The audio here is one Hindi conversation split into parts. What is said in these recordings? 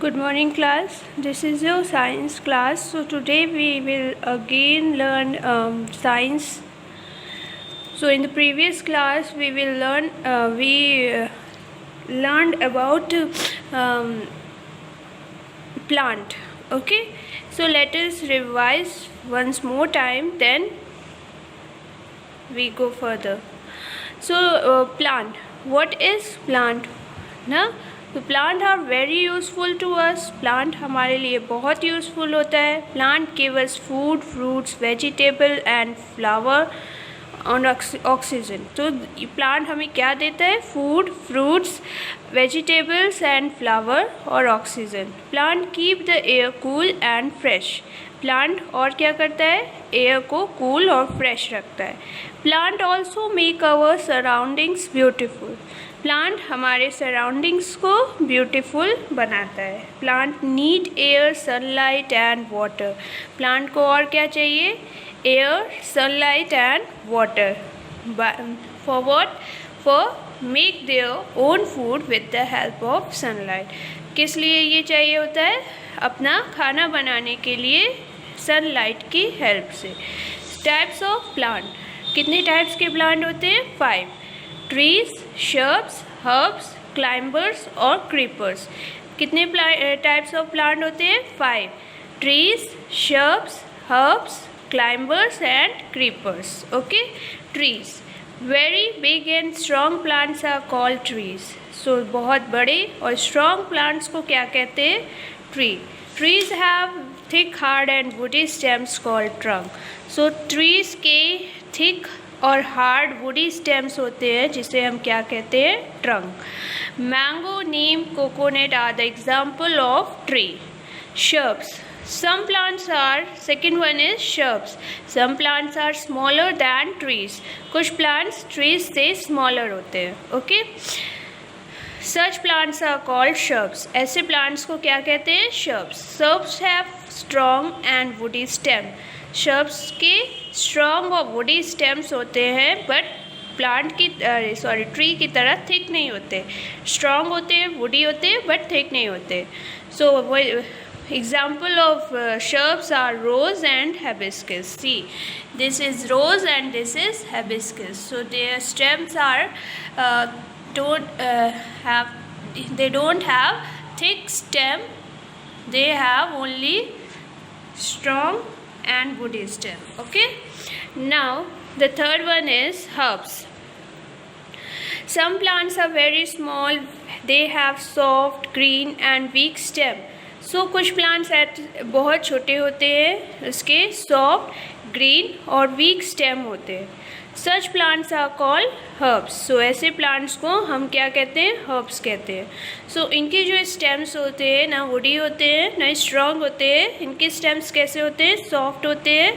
Good morning class. This is your science class. So today we will again learn science. So in the previous class we will learned about plant. Okay. So let us revise once more time. Then we go further. So plant. What is plant? ना तो plant are very useful to us. Plant हमारे लिए बहुत यूज़फुल होता है. Plant give us food, fruits, vegetable and flower और ऑक्सीजन. तो प्लांट हमें क्या देता है? Food, fruits, vegetables and flower और oxygen. Plant keep the air cool and fresh. Plant और क्या करता है? एयर को कूल और फ्रेश रखता है. Plant also make our surroundings beautiful. Plant हमारे सराउंडिंग्स को ब्यूटीफुल बनाता है. Plant need air, sunlight and water. Plant को और क्या चाहिए? Air, sunlight and water. For what? For make their own food with the help of sunlight. किस लिए ये चाहिए होता है? अपना खाना बनाने के लिए सनलाइट की हेल्प से. Types of plant. कितने टाइप्स के प्लांट होते हैं? 5. ट्रीज, शर्ब्स, हर्ब्स, क्लाइंबर्स और क्रीपर्स. कितने टाइप्स ऑफ प्लांट होते हैं? 5. Trees, shrubs, herbs, climbers and creepers. Okay. Trees. Very big and strong plants are called trees. So बहुत बड़े और स्ट्रॉन्ग प्लांट्स को क्या कहते हैं? Tree. Trees have thick, hard and woody stems called trunk. So trees के थिक और हार्ड वुडी स्टेम्स होते हैं जिसे हम क्या कहते हैं? Trunk. Mango, neem, coconut are the example of tree. Shrubs. Some plants are, second one is shrubs. Some plants are smaller than trees. कुछ प्लांट्स ट्रीज से स्मॉलर होते हैं. Okay. Such plants are called shrubs. ऐसे प्लांट्स को क्या कहते हैं? Shrubs. Shrubs have strong and woody stem. Shrubs के स्ट्रॉन्ग और वुडी स्टेम्स होते हैं बट प्लांट की ट्री की तरह थिक नहीं होते. स्ट्रॉन्ग होते हैं, वुडी होते हैं बट थिक नहीं होते. सो वो example of shrubs are rose and hibiscus. See, this is rose and this is hibiscus. So their stems are they don't have thick stem. They have only strong and woody stem. Okay. Now the third one is herbs. Some plants are very small. They have soft, green and weak stem. So कुछ plants बहुत छोटे होते हैं, उसके soft, green और weak stem होते हैं. Such plants are called herbs. So ऐसे plants को हम क्या कहते हैं? herbs कहते हैं. So इनके जो stems होते हैं ना woody होते हैं ना strong होते हैं. इनके stems कैसे होते हैं? soft होते हैं,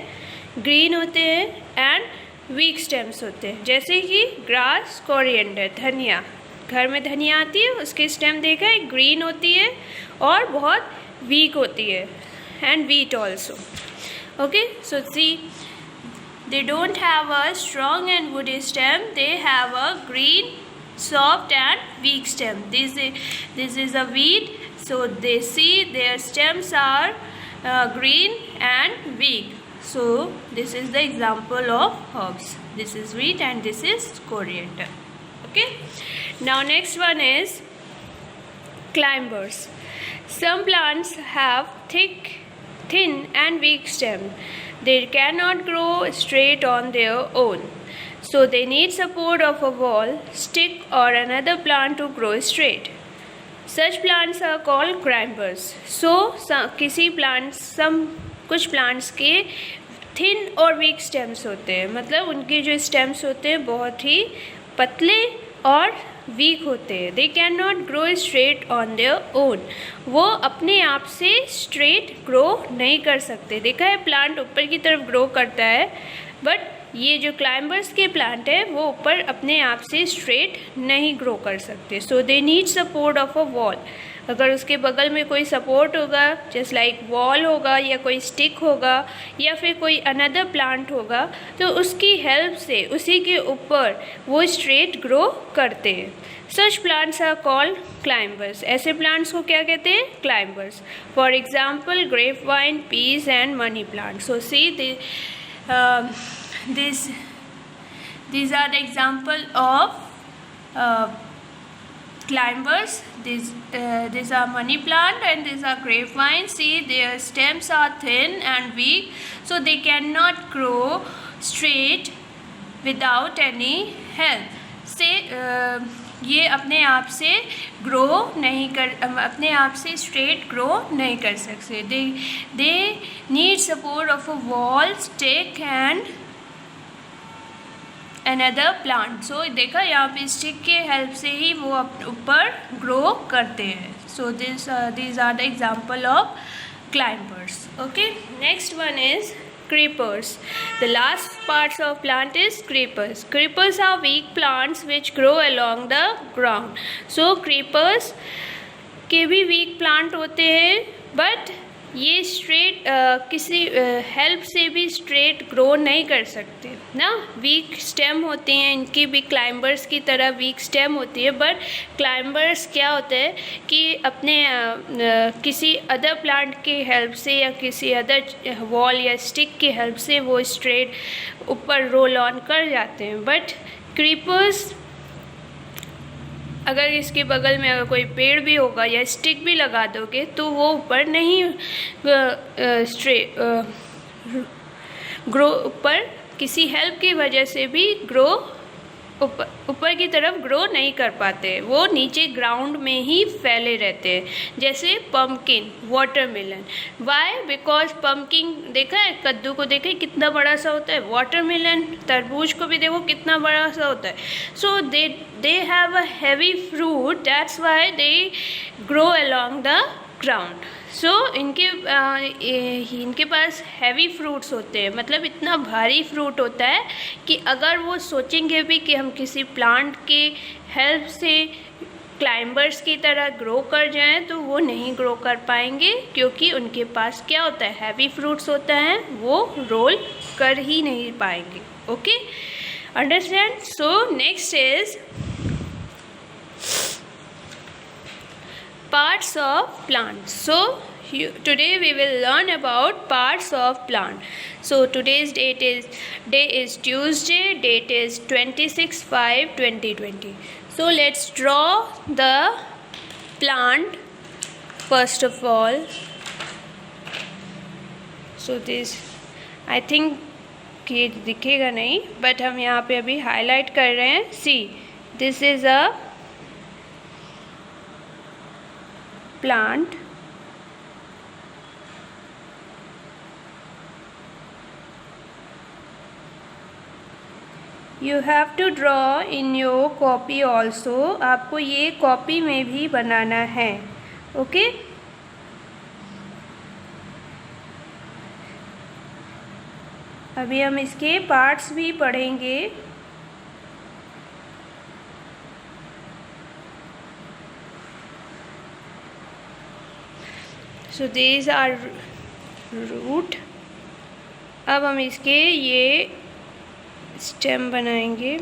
green होते हैं and weak stems होते हैं. जैसे कि grass, coriander, धनिया. घर में धनिया आती है, उसकी stem देखा है, green होती है और बहुत weak होती है. and wheat also. Okay. So see, they don't have a strong and woody stem. They have a green, soft and weak stem. This is a wheat. So they see their stems are green and weak. So this is the example of herbs. This is wheat and this is coriander. Okay. Now next one is climbers. Some plants have thin and weak stem. They cannot grow straight on their own. So they need support of a wall, stick or another plant to grow straight. Such plants are called climbers. So कुछ plants के thin और weak stems होते हैं. मतलब उनके जो stems होते हैं बहुत ही पतले और वीक होते हैं. They can not grow straight on their own. वो अपने आप से स्ट्रेट ग्रो नहीं कर सकते. देखा है प्लांट ऊपर की तरफ ग्रो करता है बट ये जो क्लाइंबर्स के प्लांट है वो ऊपर अपने आप से स्ट्रेट नहीं ग्रो कर सकते. So they need support of a wall. अगर उसके बगल में कोई सपोर्ट होगा, जस्ट लाइक वॉल होगा या कोई स्टिक होगा या फिर कोई अनदर प्लांट होगा, तो उसकी हेल्प से उसी के ऊपर वो स्ट्रेट ग्रो करते हैं। Such plants are called climbers. ऐसे प्लांट्स को क्या कहते हैं? Climbers. For example grape vine, peas and money plant. So see these are the example of climbers. These are money plant and these are grapevine. See, their stems are thin and weak, so they cannot grow straight without any help. से ये अपने आप से ग्रो नहीं कर, अपने आप से स्ट्रेट ग्रो नहीं कर सकते। They need support of a wall, stick and another plant. So देखा यहाँ पे स्टिक के हेल्प से ही वो ऊपर ग्रो करते हैं। So this are the example of climbers. Okay, next one is creepers. The last parts of plant is creepers. Creepers are weak plants which grow along the ground. So creepers के भी weak plant होते हैं, but ये स्ट्रेट किसी हेल्प से भी स्ट्रेट ग्रो नहीं कर सकते ना। वीक स्टेम होते हैं इनकी भी, क्लाइंबर्स की तरह वीक स्टेम होती है। बट क्लाइंबर्स क्या होता है कि अपने किसी अदर प्लांट की हेल्प से या किसी अदर वॉल या स्टिक की हेल्प से वो स्ट्रेट ऊपर रोल ऑन कर जाते हैं। बट क्रीपर्स, अगर इसके बगल में अगर कोई पेड़ भी होगा या स्टिक भी लगा दोगे तो वो ऊपर नहीं ग्रो, ऊपर किसी हेल्प की वजह से भी ग्रो ऊपर की तरफ ग्रो नहीं कर पाते, वो नीचे ग्राउंड में ही फैले रहते हैं। जैसे pumpkin, watermelon. Why? Because pumpkin देखा है, कद्दू को देखा है कितना बड़ा सा होता है, वाटरमेलन तरबूज को भी देखो कितना बड़ा सा होता है। So they have a heavy fruit, that's why they grow along the ground. So इनके पास हैवी फ्रूट्स होते हैं, मतलब इतना भारी फ्रूट होता है कि अगर वो सोचेंगे भी कि हम किसी प्लांट के हेल्प से क्लाइंबर्स की तरह ग्रो कर जाएं तो वो नहीं ग्रो कर पाएंगे, क्योंकि उनके पास क्या होता है, हैवी फ्रूट्स होता है, वो रोल कर ही नहीं पाएंगे। Okay, understand? So next is parts of plant. So today we will learn about parts of plant. So today's day is Tuesday, date is 26/5/2020. So let's draw the plant first of all. So this, I think ये दिखेगा नहीं, but हम यहाँ पे अभी highlight कर रहे हैं। See, this is a plant. You have to draw in your copy also. आपको ये कॉपी में भी बनाना है। ओके, अभी हम इसके पार्ट्स भी पढ़ेंगे। So these are root. अब हम इसके ये स्टेम बनाएंगे।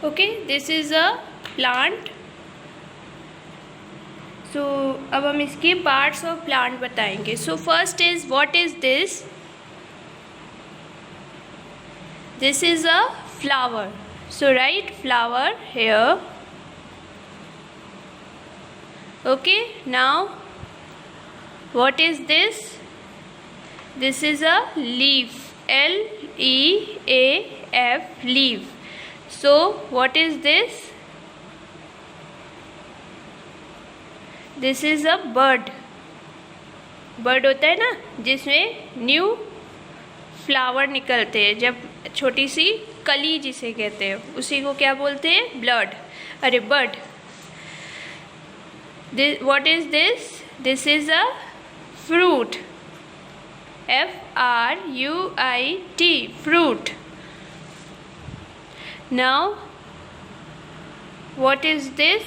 Okay, this is a plant. So अब हम इसके पार्ट्स ऑफ प्लांट बताएंगे. So first is what is this? This is a flower. So right flower here. Okay, now what is this? This is a leaf. Leaf, leaf. So what is this? This is a bird. Bird होता है ना जिसमें न्यू फ्लावर निकलते हैं, जब छोटी सी कली जिसे कहते हैं उसी को क्या बोलते हैं? Bird. What is this? This is a fruit. Fruit. Fruit. Now what is this?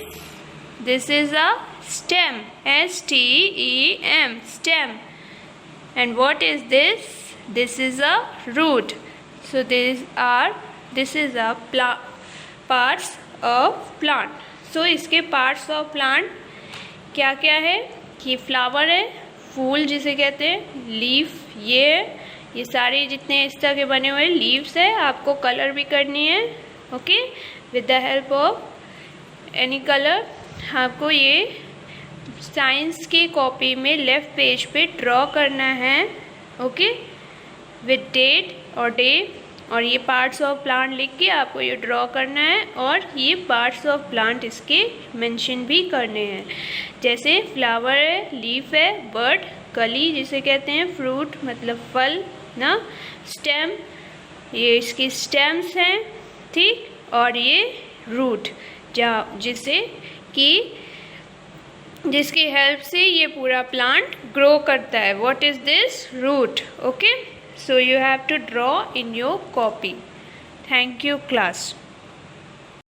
This is a stem. STEM. Stem. And what is this? This is a root. So this is a parts of plant. So इसके parts of plant क्या क्या है? कि फ्लावर है, फूल जिसे कहते हैं, लीफ ये सारे जितने इस तरह के बने हुए लीव्स है. आपको कलर भी करनी है. Okay, with the help of any colour. आपको ये साइंस की कॉपी में लेफ्ट पेज पे ड्रॉ करना है. ओके, विद डेट और डे, और ये पार्ट्स ऑफ प्लांट लिख के आपको ये ड्रॉ करना है. और ये पार्ट्स ऑफ प्लांट इसके मेंशन भी करने हैं, जैसे फ्लावर है, लीफ है, बर्ड, कली जिसे कहते हैं, फ्रूट मतलब फल ना, स्टेम ये इसकी स्टेम्स हैं, ठीक, और ये रूट जिसकी हेल्प से ये पूरा प्लांट ग्रो करता है. What is this? Root. Okay, so you have to draw in your copy. Thank you class.